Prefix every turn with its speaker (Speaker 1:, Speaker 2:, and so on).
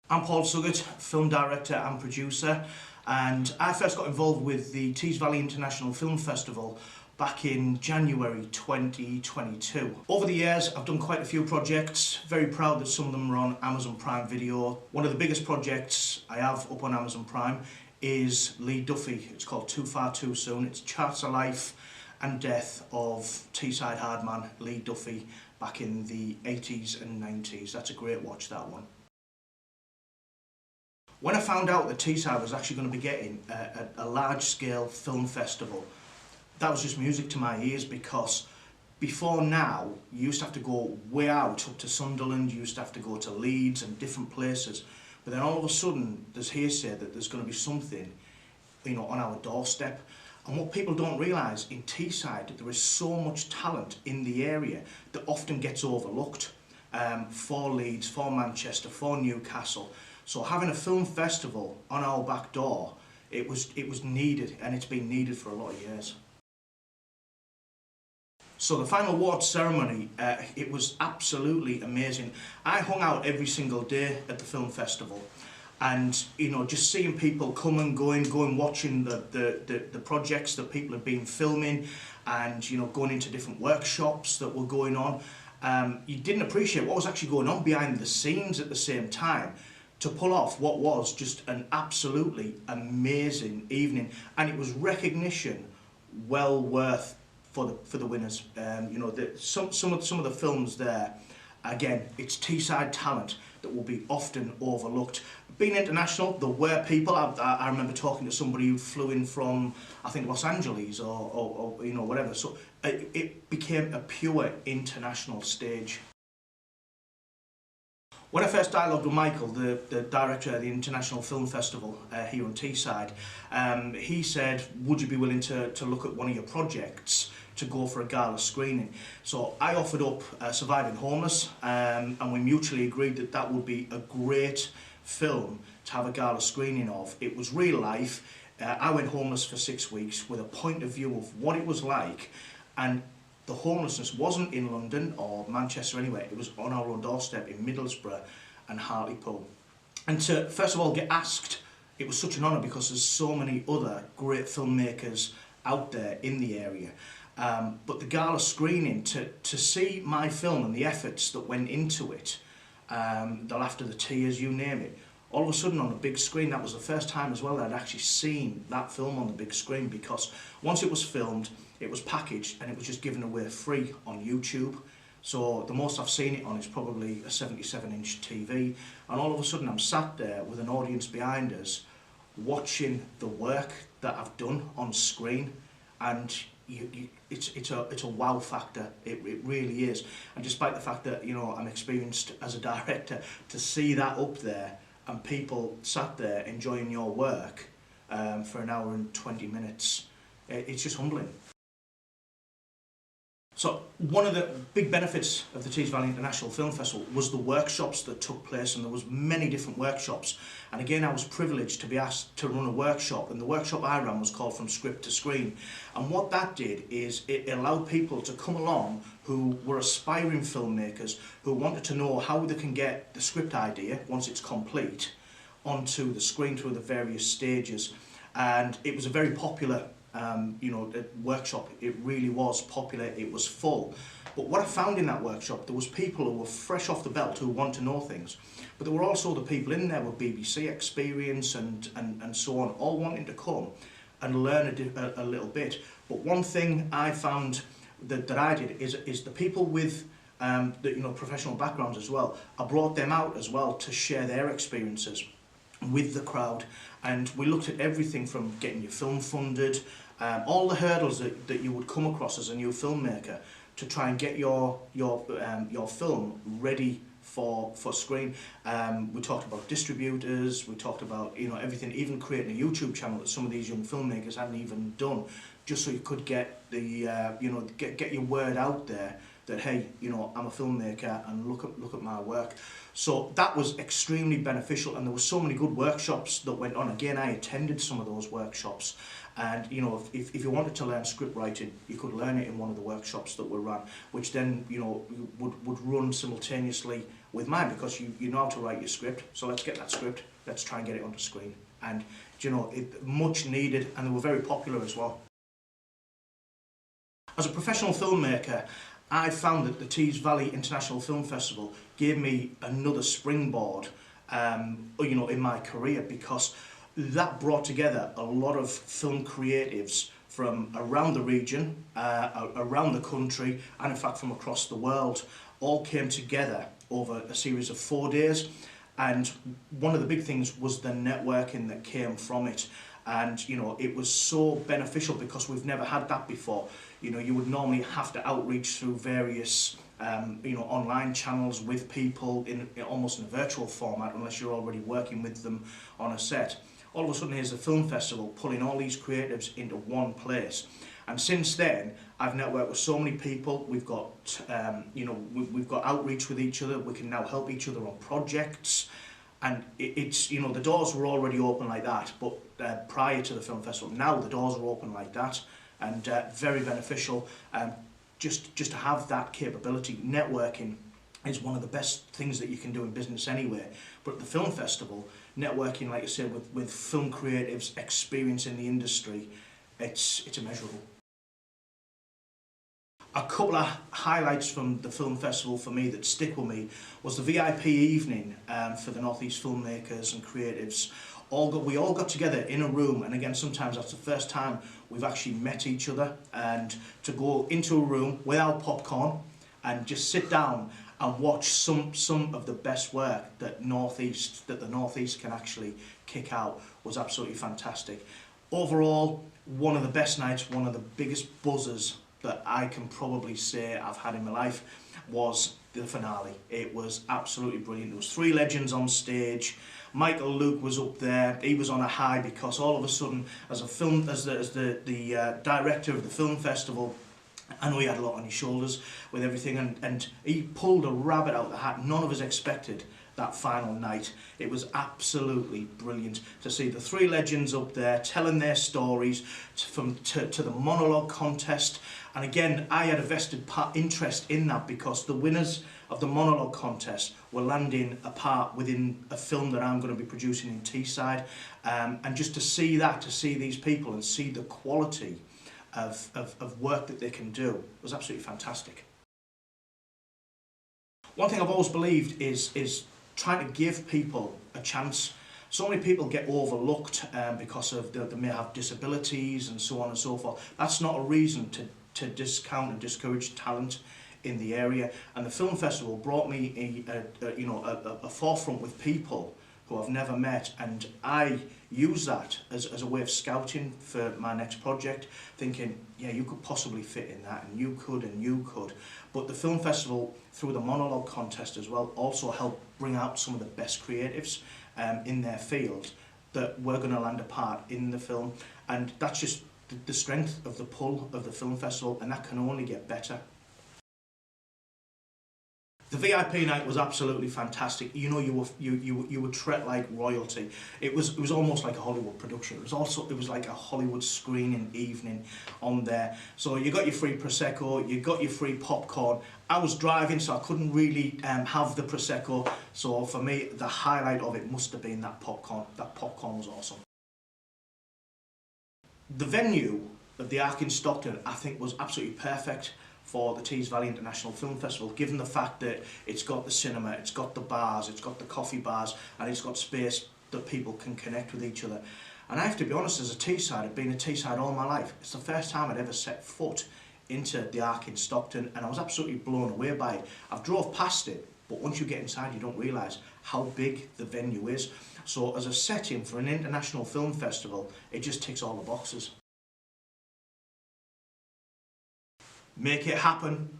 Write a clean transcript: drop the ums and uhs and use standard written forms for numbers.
Speaker 1: I'm Paul Suggett, film director and producer, and I first got involved with the Teesside International Film Festival back in January 2022. Over the years I've done quite a few projects, very proud that some of them are on Amazon Prime Video. One of the biggest projects I have up on Amazon Prime is Lee Duffy. It's called Too Far Too Soon. It charts the life and death of Teesside hardman Lee Duffy back in the 80s and 90s. That's a great watch, that one. When I found out that Teesside was actually going to be getting a large-scale film festival, that was just music to my ears, because before now you used to have to go way out up to Sunderland, you used to have to go to Leeds and different places, but then all of a sudden there's hearsay that there's going to be something, on our doorstep. And what people don't realise in Teesside, that there is so much talent in the area that often gets overlooked, for Leeds, for Manchester, for Newcastle. So having a film festival on our back door, it was needed, and it's been needed for a lot of years. So the final award ceremony, it was absolutely amazing. I hung out every single day at the film festival, and just seeing people come and going watching the projects that people have been filming, and going into different workshops that were going on. You didn't appreciate what was actually going on behind the scenes at the same time, to pull off what was just an absolutely amazing evening, and it was recognition well worth for the winners. Some of the films there, again, it's Teesside talent that will be often overlooked. Being international, there were people. I remember talking to somebody who flew in from, I think, Los Angeles or whatever. So it became a pure international stage. When I first dialogued with Michael, the director of the International Film Festival here in Teesside, he said, would you be willing to look at one of your projects to go for a gala screening? So I offered up Surviving Homeless, and we mutually agreed that that would be a great film to have a gala screening of. It was real life. I went homeless for 6 weeks with a point of view of what it was like, and the homelessness wasn't in London or Manchester anywhere, it was on our own doorstep in Middlesbrough and Hartlepool. And to first of all get asked, it was such an honour, because there's so many other great filmmakers out there in the area. But the gala screening, to see my film and the efforts that went into it, the laughter, the tears, you name it, all of a sudden on the big screen, that was the first time as well that I'd actually seen that film on the big screen, because once it was filmed, it was packaged and it was just given away free on YouTube. So the most I've seen it on is probably a 77-inch TV, and all of a sudden I'm sat there with an audience behind us watching the work that I've done on screen, and it's a wow factor. It really is. And despite the fact that I'm experienced as a director, to see that up there and people sat there enjoying your work for an hour and 20 minutes, it's just humbling. So one of the big benefits of the Teesside International Film Festival was the workshops that took place, and there was many different workshops. And again, I was privileged to be asked to run a workshop, and the workshop I ran was called From Script to Screen. And what that did is it allowed people to come along who were aspiring filmmakers, who wanted to know how they can get the script idea, once it's complete, onto the screen through the various stages. And it was a very popular workshop. It really was popular, it was full. But what I found in that workshop, there was people who were fresh off the belt who want to know things, but there were also the people in there with BBC experience and so on, all wanting to come and learn a little bit. But one thing I found that I did is the people with professional backgrounds as well, I brought them out as well to share their experiences with the crowd, and we looked at everything from getting your film funded, all the hurdles that you would come across as a new filmmaker to try and get your film ready for screen. We talked about distributors, we talked about everything, even creating a YouTube channel that some of these young filmmakers hadn't even done, just so you could get the get your word out there that, hey, you know, I'm a filmmaker and look at my work. So that was extremely beneficial, and there were so many good workshops that went on. Again, I attended some of those workshops, and you know, if you wanted to learn script writing, you could learn it in one of the workshops that were run, which then, you know, would run simultaneously with mine, because you know how to write your script. So let's get that script, let's try and get it onto screen. And you know, much needed, and they were very popular as well. As a professional filmmaker, I found that the Tees Valley International Film Festival gave me another springboard, you know, in my career, because that brought together a lot of film creatives from around the region, around the country, and in fact from across the world. All came together over a series of 4 days, and one of the big things was the networking that came from it. And you know, it was so beneficial because we've never had that before. You know, you would normally have to outreach through various you know, online channels with people in almost in a virtual format, unless you're already working with them on a set. All of a sudden, here's a film festival pulling all these creatives into one place. And since then, I've networked with so many people. We've got you know, we've got outreach with each other. We can now help each other on projects. And it's, you know, the doors were already open like that, but prior to the film festival, now the doors are open like that, and very beneficial. Just to have that capability. Networking is one of the best things that you can do in business anyway. But at the film festival, networking, like I said, with film creatives, experience in the industry, it's immeasurable. A couple of highlights from the film festival for me that stick with me was the VIP evening for the North East filmmakers and creatives. We all got together in a room, and again, sometimes that's the first time we've actually met each other, and to go into a room without popcorn and just sit down and watch some of the best work that the North East can actually kick out was absolutely fantastic. Overall, one of the best nights, one of the biggest buzzers that I can probably say I've had in my life was the finale. It was absolutely brilliant. There was 3 legends on stage. Michael Luke was up there. He was on a high because all of a sudden, as the director of the film festival, I know he had a lot on his shoulders with everything, and he pulled a rabbit out of the hat. None of us expected that final night. It was absolutely brilliant to see the 3 legends up there telling their stories, to the monologue contest. And again, I had a vested interest in that, because the winners of the monologue contest were landing a part within a film that I'm going to be producing in Teesside. And just to see these people and see the quality of work that they can do was absolutely fantastic. One thing I've always believed is trying to give people a chance. So many people get overlooked because of they may have disabilities and so on and so forth. That's not a reason to discount and discourage talent in the area. And the film festival brought me a forefront with people who I've never met, and I use that as a way of scouting for my next project, thinking, yeah, you could possibly fit in that, and you could. But the film festival, through the monologue contest as well, also helped bring out some of the best creatives in their field that were going to land a part in the film. And that's just the strength of the pull of the film festival, and that can only get better. The VIP night was absolutely fantastic. You know, you were treated like royalty. It was almost like a Hollywood production. It was like a Hollywood screening evening on there. So you got your free prosecco, you got your free popcorn. I was driving, so I couldn't really have the prosecco. So for me, the highlight of it must have been that popcorn. That popcorn was awesome. The venue of the Ark in Stockton, I think, was absolutely perfect for the Tees Valley International Film Festival, given the fact that it's got the cinema, it's got the bars, it's got the coffee bars, and it's got space that people can connect with each other. And I have to be honest, as a Teesside, I've been a Teesside all my life. It's the first time I'd ever set foot into the Ark in Stockton, and I was absolutely blown away by it. I've drove past it, but once you get inside, you don't realise how big the venue is. So as a setting for an international film festival, it just ticks all the boxes. Make it happen.